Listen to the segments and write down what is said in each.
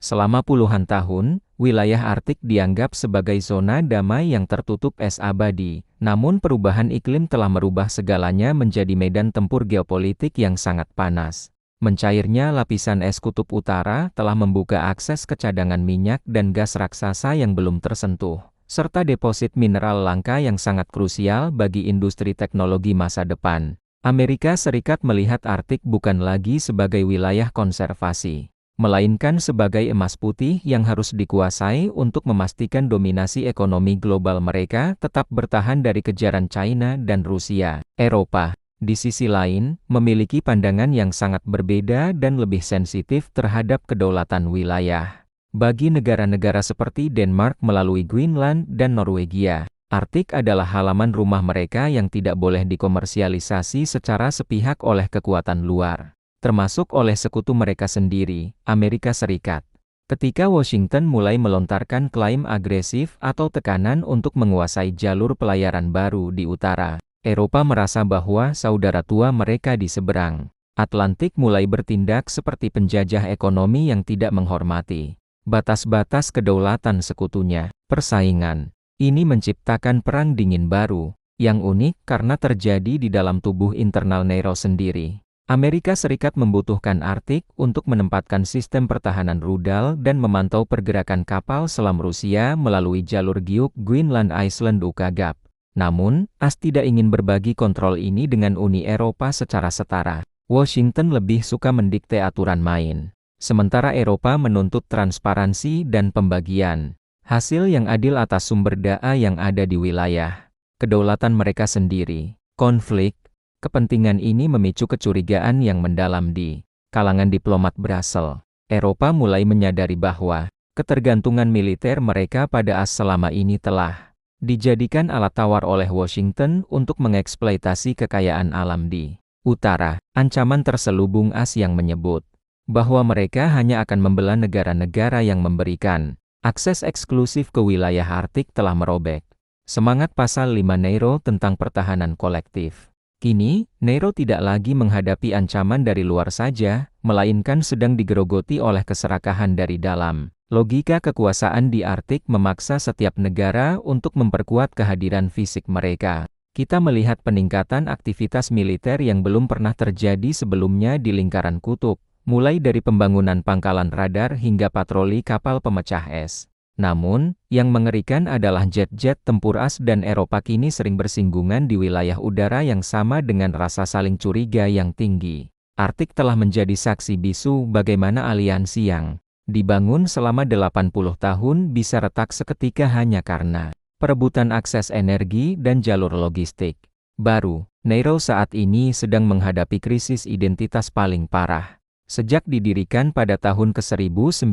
Selama puluhan tahun, wilayah Arktik dianggap sebagai zona damai yang tertutup es abadi. Namun perubahan iklim telah merubah segalanya menjadi medan tempur geopolitik yang sangat panas. Mencairnya lapisan es kutub utara telah membuka akses ke cadangan minyak dan gas raksasa yang belum tersentuh, serta deposit mineral langka yang sangat krusial bagi industri teknologi masa depan. Amerika Serikat melihat Arktik bukan lagi sebagai wilayah konservasi, melainkan sebagai emas putih yang harus dikuasai untuk memastikan dominasi ekonomi global mereka tetap bertahan dari kejaran China dan Rusia. Eropa, di sisi lain, memiliki pandangan yang sangat berbeda dan lebih sensitif terhadap kedaulatan wilayah. Bagi negara-negara seperti Denmark melalui Greenland dan Norwegia, Arktik adalah halaman rumah mereka yang tidak boleh dikomersialisasi secara sepihak oleh kekuatan luar, termasuk oleh sekutu mereka sendiri, Amerika Serikat. Ketika Washington mulai melontarkan klaim agresif atau tekanan untuk menguasai jalur pelayaran baru di utara, Eropa merasa bahwa saudara tua mereka di seberang Atlantik mulai bertindak seperti penjajah ekonomi yang tidak menghormati batas-batas kedaulatan sekutunya. Persaingan ini menciptakan perang dingin baru, yang unik karena terjadi di dalam tubuh internal NATO sendiri. Amerika Serikat membutuhkan Arktik untuk menempatkan sistem pertahanan rudal dan memantau pergerakan kapal selam Rusia melalui jalur Giuk Greenland Iceland UKGAP. Namun, AS tidak ingin berbagi kontrol ini dengan Uni Eropa secara setara. Washington lebih suka mendikte aturan main, sementara Eropa menuntut transparansi dan pembagian hasil yang adil atas sumber daya yang ada di wilayah kedaulatan mereka sendiri. Konflik kepentingan ini memicu kecurigaan yang mendalam di kalangan diplomat Brassel. Eropa mulai menyadari bahwa ketergantungan militer mereka pada AS selama ini telah dijadikan alat tawar oleh Washington untuk mengeksploitasi kekayaan alam di utara. Ancaman terselubung AS yang menyebut bahwa mereka hanya akan membelah negara-negara yang memberikan akses eksklusif ke wilayah Arktik telah merobek semangat pasal 5 NATO tentang pertahanan kolektif. Kini, NATO tidak lagi menghadapi ancaman dari luar saja, melainkan sedang digerogoti oleh keserakahan dari dalam. Logika kekuasaan di Arktik memaksa setiap negara untuk memperkuat kehadiran fisik mereka. Kita melihat peningkatan aktivitas militer yang belum pernah terjadi sebelumnya di lingkaran kutub, mulai dari pembangunan pangkalan radar hingga patroli kapal pemecah es. Namun, yang mengerikan adalah jet-jet tempur AS dan Eropa kini sering bersinggungan di wilayah udara yang sama dengan rasa saling curiga yang tinggi. Arktik telah menjadi saksi bisu bagaimana aliansi yang dibangun selama 80 tahun bisa retak seketika hanya karena perebutan akses energi dan jalur logistik baru. NATO saat ini sedang menghadapi krisis identitas paling parah sejak didirikan pada tahun ke-1949.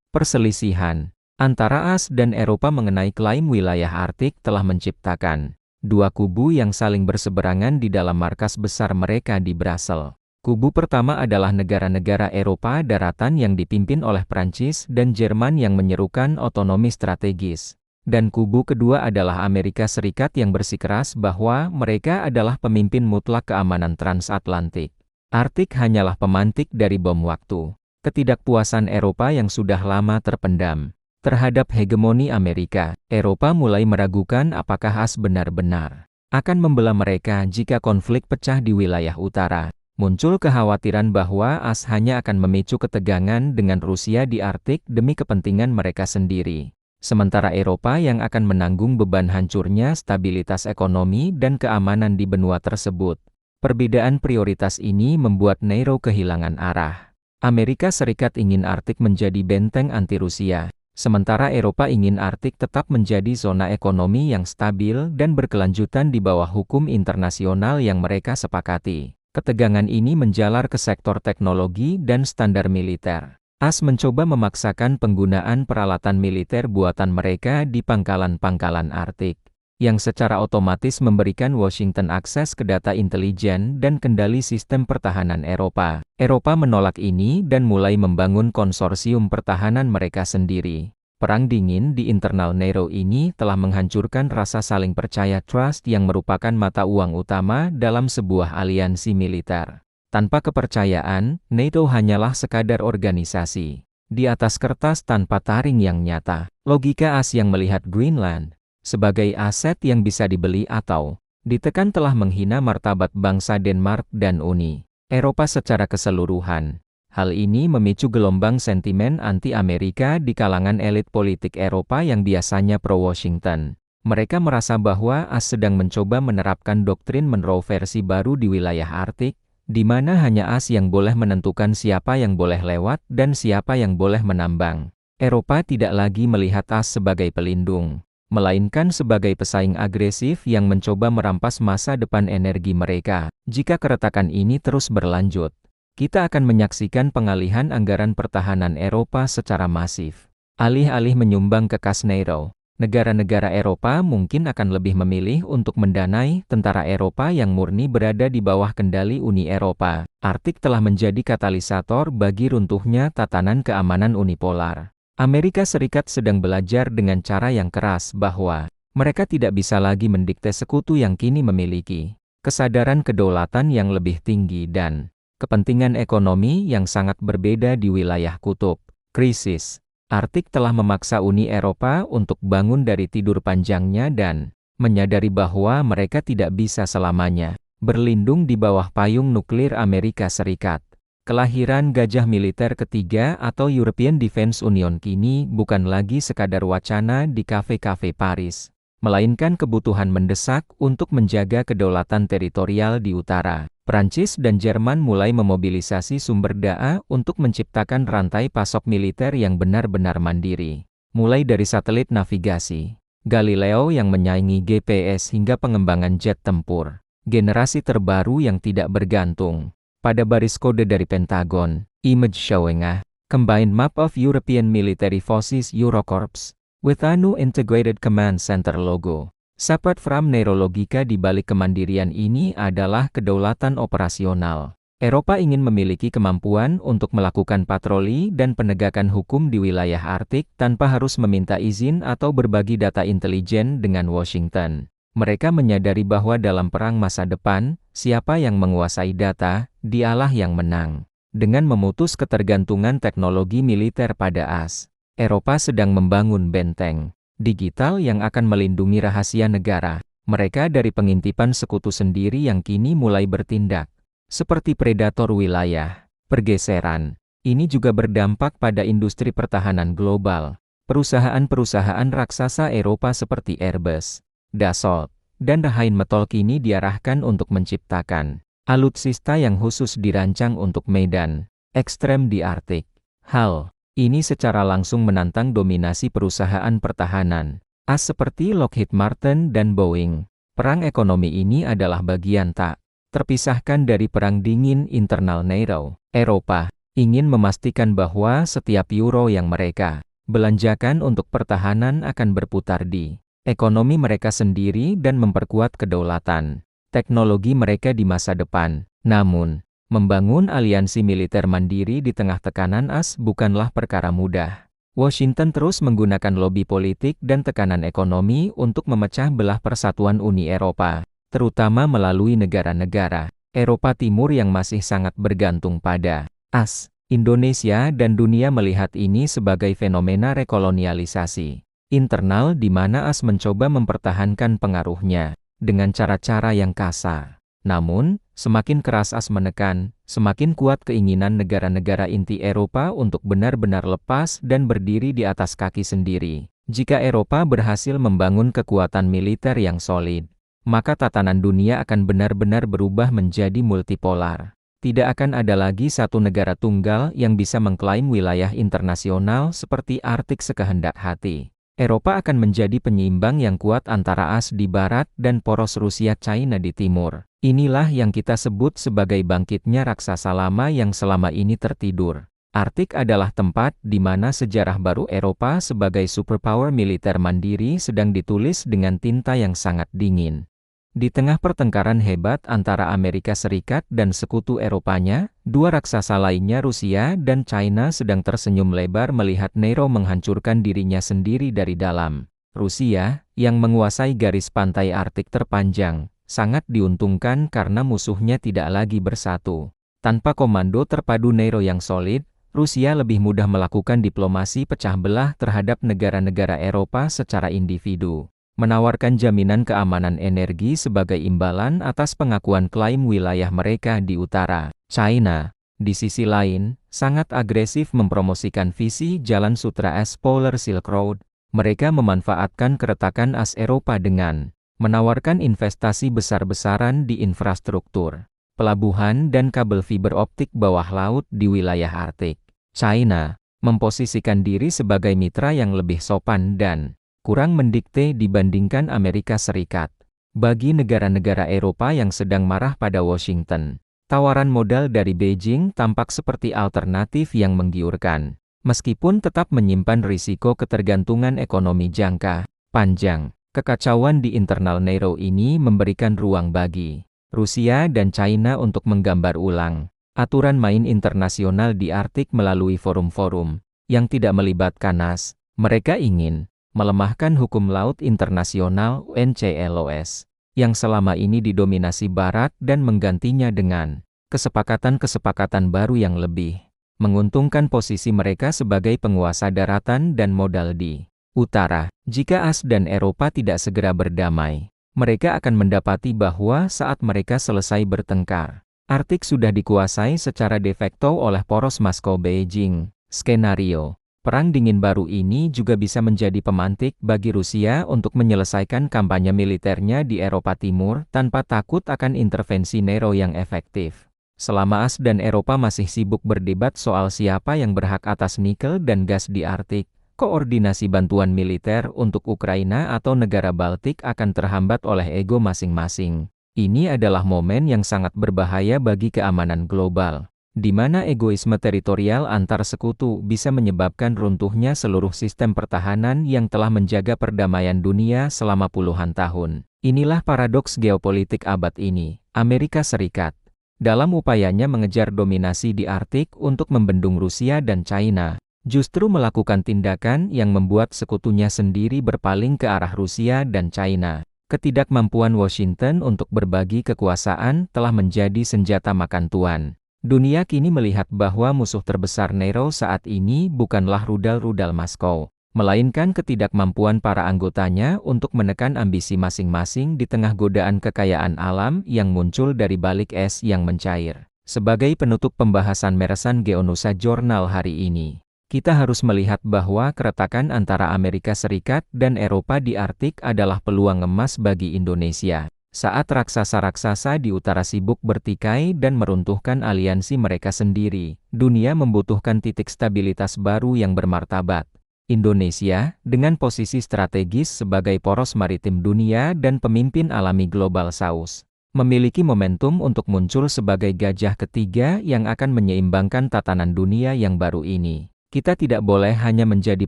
Perselisihan antara AS dan Eropa mengenai klaim wilayah Arktik telah menciptakan dua kubu yang saling berseberangan di dalam markas besar mereka di Brassel. Kubu pertama adalah negara-negara Eropa daratan yang dipimpin oleh Prancis dan Jerman yang menyerukan otonomi strategis. Dan kubu kedua adalah Amerika Serikat yang bersikeras bahwa mereka adalah pemimpin mutlak keamanan transatlantik. Arktik hanyalah pemantik dari bom waktu. Ketidakpuasan Eropa yang sudah lama terpendam terhadap hegemoni Amerika. Eropa mulai meragukan apakah AS benar-benar akan membelah mereka jika konflik pecah di wilayah utara. Muncul kekhawatiran bahwa AS hanya akan memicu ketegangan dengan Rusia di Arktik demi kepentingan mereka sendiri. Sementara Eropa yang akan menanggung beban hancurnya stabilitas ekonomi dan keamanan di benua tersebut. Perbedaan prioritas ini membuat NATO kehilangan arah. Amerika Serikat ingin Arktik menjadi benteng anti-Rusia, sementara Eropa ingin Arktik tetap menjadi zona ekonomi yang stabil dan berkelanjutan di bawah hukum internasional yang mereka sepakati. Ketegangan ini menjalar ke sektor teknologi dan standar militer. AS mencoba memaksakan penggunaan peralatan militer buatan mereka di pangkalan-pangkalan Arktik, yang secara otomatis memberikan Washington akses ke data intelijen dan kendali sistem pertahanan Eropa. Eropa menolak ini dan mulai membangun konsorsium pertahanan mereka sendiri. Perang dingin di internal NATO ini telah menghancurkan rasa saling percaya trust yang merupakan mata uang utama dalam sebuah aliansi militer. Tanpa kepercayaan, NATO hanyalah sekadar organisasi di atas kertas tanpa taring yang nyata. Logika AS yang melihat Greenland sebagai aset yang bisa dibeli atau ditekan telah menghina martabat bangsa Denmark dan Uni Eropa secara keseluruhan. Hal ini memicu gelombang sentimen anti-Amerika di kalangan elit politik Eropa yang biasanya pro-Washington. Mereka merasa bahwa AS sedang mencoba menerapkan doktrin Monroe versi baru di wilayah Arktik, di mana hanya AS yang boleh menentukan siapa yang boleh lewat dan siapa yang boleh menambang. Eropa tidak lagi melihat AS sebagai pelindung, melainkan sebagai pesaing agresif yang mencoba merampas masa depan energi mereka. Jika keretakan ini terus berlanjut, kita akan menyaksikan pengalihan anggaran pertahanan Eropa secara masif. Alih-alih menyumbang ke kas NATO, negara-negara Eropa mungkin akan lebih memilih untuk mendanai tentara Eropa yang murni berada di bawah kendali Uni Eropa. Arktik telah menjadi katalisator bagi runtuhnya tatanan keamanan unipolar. Amerika Serikat sedang belajar dengan cara yang keras bahwa mereka tidak bisa lagi mendikte sekutu yang kini memiliki kesadaran kedaulatan yang lebih tinggi dan kepentingan ekonomi yang sangat berbeda di wilayah kutub. Krisis Arktik telah memaksa Uni Eropa untuk bangun dari tidur panjangnya dan menyadari bahwa mereka tidak bisa selamanya berlindung di bawah payung nuklir Amerika Serikat. Kelahiran gajah militer ketiga atau European Defense Union kini bukan lagi sekadar wacana di kafe-kafe Paris, melainkan kebutuhan mendesak untuk menjaga kedaulatan teritorial di utara. Prancis dan Jerman mulai memobilisasi sumber daya untuk menciptakan rantai pasok militer yang benar-benar mandiri. Mulai dari satelit navigasi Galileo yang menyaingi GPS hingga pengembangan jet tempur generasi terbaru yang tidak bergantung pada baris kode dari Pentagon. Image showing a combined map of European military forces Eurocorps with a new integrated command center logo. Separate from NATO, logika di balik kemandirian ini adalah kedaulatan operasional. Eropa ingin memiliki kemampuan untuk melakukan patroli dan penegakan hukum di wilayah Arktik tanpa harus meminta izin atau berbagi data intelijen dengan Washington. Mereka menyadari bahwa dalam perang masa depan, siapa yang menguasai data, dialah yang menang. Dengan memutus ketergantungan teknologi militer pada AS, Eropa sedang membangun benteng digital yang akan melindungi rahasia negara mereka dari pengintipan sekutu sendiri yang kini mulai bertindak seperti predator wilayah. Pergeseran ini juga berdampak pada industri pertahanan global. Perusahaan-perusahaan raksasa Eropa seperti Airbus, Dassault, dan Rheinmetall kini diarahkan untuk menciptakan alutsista yang khusus dirancang untuk medan ekstrem di Arktik. Hal ini secara langsung menantang dominasi perusahaan pertahanan AS seperti Lockheed Martin dan Boeing. Perang ekonomi ini adalah bagian tak terpisahkan dari perang dingin internal NATO. Eropa ingin memastikan bahwa setiap euro yang mereka belanjakan untuk pertahanan akan berputar di ekonomi mereka sendiri dan memperkuat kedaulatan teknologi mereka di masa depan. Namun, membangun aliansi militer mandiri di tengah tekanan AS bukanlah perkara mudah. Washington terus menggunakan lobi politik dan tekanan ekonomi untuk memecah belah persatuan Uni Eropa, terutama melalui negara-negara Eropa Timur yang masih sangat bergantung pada AS. Indonesia dan dunia melihat ini sebagai fenomena rekolonialisasi internal di mana AS mencoba mempertahankan pengaruhnya dengan cara-cara yang kasar. Namun, semakin keras AS menekan, semakin kuat keinginan negara-negara inti Eropa untuk benar-benar lepas dan berdiri di atas kaki sendiri. Jika Eropa berhasil membangun kekuatan militer yang solid, maka tatanan dunia akan benar-benar berubah menjadi multipolar. Tidak akan ada lagi satu negara tunggal yang bisa mengklaim wilayah internasional seperti Arktik sekehendak hati. Eropa akan menjadi penyeimbang yang kuat antara AS di barat dan poros Rusia-China di timur. Inilah yang kita sebut sebagai bangkitnya raksasa lama yang selama ini tertidur. Arktik adalah tempat di mana sejarah baru Eropa sebagai superpower militer mandiri sedang ditulis dengan tinta yang sangat dingin. Di tengah pertengkaran hebat antara Amerika Serikat dan sekutu Eropanya, dua raksasa lainnya Rusia dan China sedang tersenyum lebar melihat NATO menghancurkan dirinya sendiri dari dalam. Rusia, yang menguasai garis pantai Arktik terpanjang, sangat diuntungkan karena musuhnya tidak lagi bersatu. Tanpa komando terpadu NATO yang solid, Rusia lebih mudah melakukan diplomasi pecah belah terhadap negara-negara Eropa secara individu, menawarkan jaminan keamanan energi sebagai imbalan atas pengakuan klaim wilayah mereka di utara. China, di sisi lain, sangat agresif mempromosikan visi Jalan Sutra as Polar Silk Road. Mereka memanfaatkan keretakan as Eropa dengan menawarkan investasi besar-besaran di infrastruktur, pelabuhan dan kabel fiber optik bawah laut di wilayah Arktik. China memposisikan diri sebagai mitra yang lebih sopan dan kurang mendikte dibandingkan Amerika Serikat. Bagi negara-negara Eropa yang sedang marah pada Washington, tawaran modal dari Beijing tampak seperti alternatif yang menggiurkan, meskipun tetap menyimpan risiko ketergantungan ekonomi jangka panjang. Kekacauan di internal NATO ini memberikan ruang bagi Rusia dan China untuk menggambar ulang aturan main internasional di Arktik melalui forum-forum yang tidak melibatkan AS. Mereka ingin melemahkan hukum laut internasional UNCLOS yang selama ini didominasi Barat dan menggantinya dengan kesepakatan-kesepakatan baru yang lebih menguntungkan posisi mereka sebagai penguasa daratan dan modal di utara. Jika AS dan Eropa tidak segera berdamai, mereka akan mendapati bahwa saat mereka selesai bertengkar, Arktik sudah dikuasai secara de facto oleh poros Moskow-Beijing. Skenario Perang Dingin baru ini juga bisa menjadi pemantik bagi Rusia untuk menyelesaikan kampanye militernya di Eropa Timur tanpa takut akan intervensi NATO yang efektif. Selama AS dan Eropa masih sibuk berdebat soal siapa yang berhak atas nikel dan gas di Arktik, koordinasi bantuan militer untuk Ukraina atau negara Baltik akan terhambat oleh ego masing-masing. Ini adalah momen yang sangat berbahaya bagi keamanan global, di mana egoisme teritorial antar sekutu bisa menyebabkan runtuhnya seluruh sistem pertahanan yang telah menjaga perdamaian dunia selama puluhan tahun. Inilah paradoks geopolitik abad ini. Amerika Serikat, dalam upayanya mengejar dominasi di Arktik untuk membendung Rusia dan China, justru melakukan tindakan yang membuat sekutunya sendiri berpaling ke arah Rusia dan China. Ketidakmampuan Washington untuk berbagi kekuasaan telah menjadi senjata makan tuan. Dunia kini melihat bahwa musuh terbesar NATO saat ini bukanlah rudal-rudal Moskow, melainkan ketidakmampuan para anggotanya untuk menekan ambisi masing-masing di tengah godaan kekayaan alam yang muncul dari balik es yang mencair. Sebagai penutup pembahasan Meresan Geonusa Jurnal hari ini, kita harus melihat bahwa keretakan antara Amerika Serikat dan Eropa di Arktik adalah peluang emas bagi Indonesia. Saat raksasa-raksasa di utara sibuk bertikai dan meruntuhkan aliansi mereka sendiri, dunia membutuhkan titik stabilitas baru yang bermartabat. Indonesia, dengan posisi strategis sebagai poros maritim dunia dan pemimpin alami global South, memiliki momentum untuk muncul sebagai gajah ketiga yang akan menyeimbangkan tatanan dunia yang baru ini. Kita tidak boleh hanya menjadi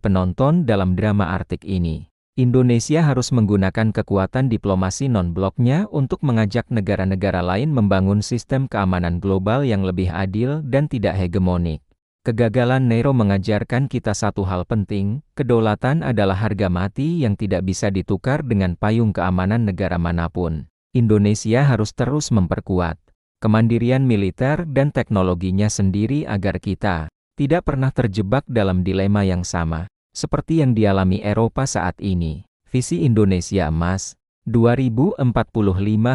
penonton dalam drama Arktik ini. Indonesia harus menggunakan kekuatan diplomasi non-bloknya untuk mengajak negara-negara lain membangun sistem keamanan global yang lebih adil dan tidak hegemonik. Kegagalan NATO mengajarkan kita satu hal penting, kedaulatan adalah harga mati yang tidak bisa ditukar dengan payung keamanan negara manapun. Indonesia harus terus memperkuat kemandirian militer dan teknologinya sendiri agar kita tidak pernah terjebak dalam dilema yang sama seperti yang dialami Eropa saat ini. Visi Indonesia Emas 2045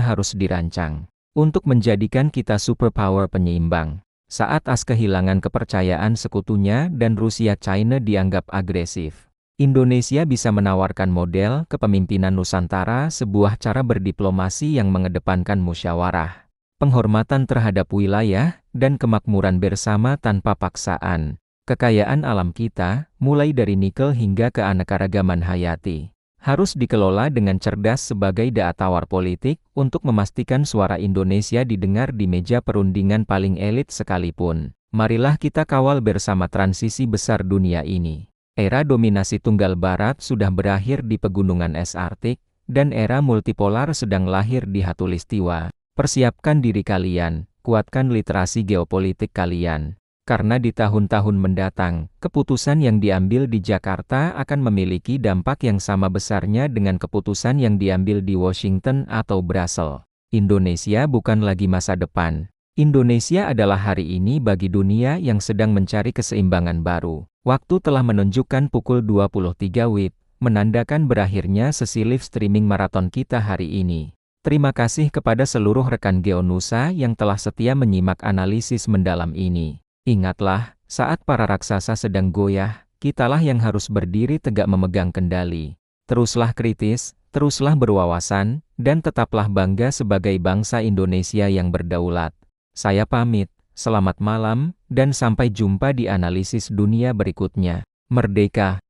harus dirancang untuk menjadikan kita superpower penyeimbang. Saat AS kehilangan kepercayaan sekutunya dan Rusia China dianggap agresif, Indonesia bisa menawarkan model kepemimpinan Nusantara, sebuah cara berdiplomasi yang mengedepankan musyawarah, penghormatan terhadap wilayah, dan kemakmuran bersama tanpa paksaan. Kekayaan alam kita, mulai dari nikel hingga keanekaragaman hayati, harus dikelola dengan cerdas sebagai daya tawar politik untuk memastikan suara Indonesia didengar di meja perundingan paling elit sekalipun. Marilah kita kawal bersama transisi besar dunia ini. Era dominasi tunggal barat sudah berakhir di pegunungan es Arktik, dan era multipolar sedang lahir di Khatulistiwa. Persiapkan diri kalian, kuatkan literasi geopolitik kalian. Karena di tahun-tahun mendatang, keputusan yang diambil di Jakarta akan memiliki dampak yang sama besarnya dengan keputusan yang diambil di Washington atau Brussels. Indonesia bukan lagi masa depan, Indonesia adalah hari ini bagi dunia yang sedang mencari keseimbangan baru. Waktu telah menunjukkan pukul 23 WIB, menandakan berakhirnya sesi live streaming maraton kita hari ini. Terima kasih kepada seluruh rekan Geonusa yang telah setia menyimak analisis mendalam ini. Ingatlah, saat para raksasa sedang goyah, kitalah yang harus berdiri tegak memegang kendali. Teruslah kritis, teruslah berwawasan, dan tetaplah bangga sebagai bangsa Indonesia yang berdaulat. Saya pamit, selamat malam, dan sampai jumpa di analisis dunia berikutnya. Merdeka!